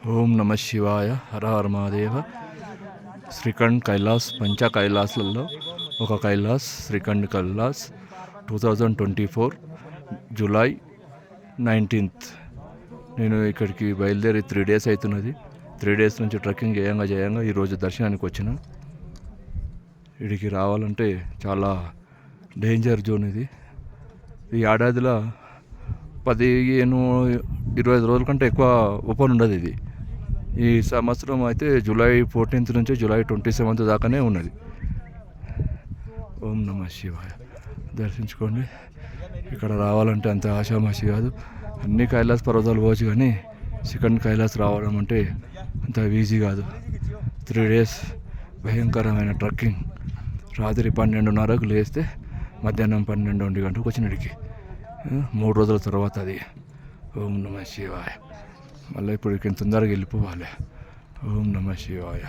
ఓం నమ శివాయ. హర హర మహాదేవ. శ్రీఖండ్ కైలాస్ పంచ కైలాస్లలో ఒక కైలాస్ శ్రీఖండ్ కైలాస్ 2024 జూలై 19th. నేను ఇక్కడికి బయలుదేరి 3 days అవుతున్నది. 3 days నుంచి ట్రెక్కింగ్ చేయంగా ఈరోజు దర్శనానికి వచ్చిన. ఇక్కడికి రావాలంటే చాలా డేంజర్ జోన్ ఇది. ఈ ఏడాదిలో 15-20 రోజుల కంటే ఎక్కువ ఓపెన్ ఉండదు ఇది. ఈ సంవత్సరం అయితే జూలై 14th నుంచి జూలై 27th దాకానే ఉన్నది. ఓం నమ శివాయ. దర్శించుకోండి. ఇక్కడ రావాలంటే అంత ఆషామాషి కాదు. అన్ని కైలాస్ పర్వతాలు పోవచ్చు, కానీ శ్రీఖండ్ కైలాస్ రావడం అంటే అంత ఈజీ కాదు. 3 days భయంకరమైన ట్రెక్కింగ్. రాత్రి 12:30కు లేస్తే మధ్యాహ్నం 12-1 గంటకు వచ్చినడికి 3 రోజుల తర్వాత అది. ఓం నమ శివాయ. మళ్ళీ ఇప్పుడు తొందరగా వెళ్ళిపోవాలి. ఓం నమ శివాయ.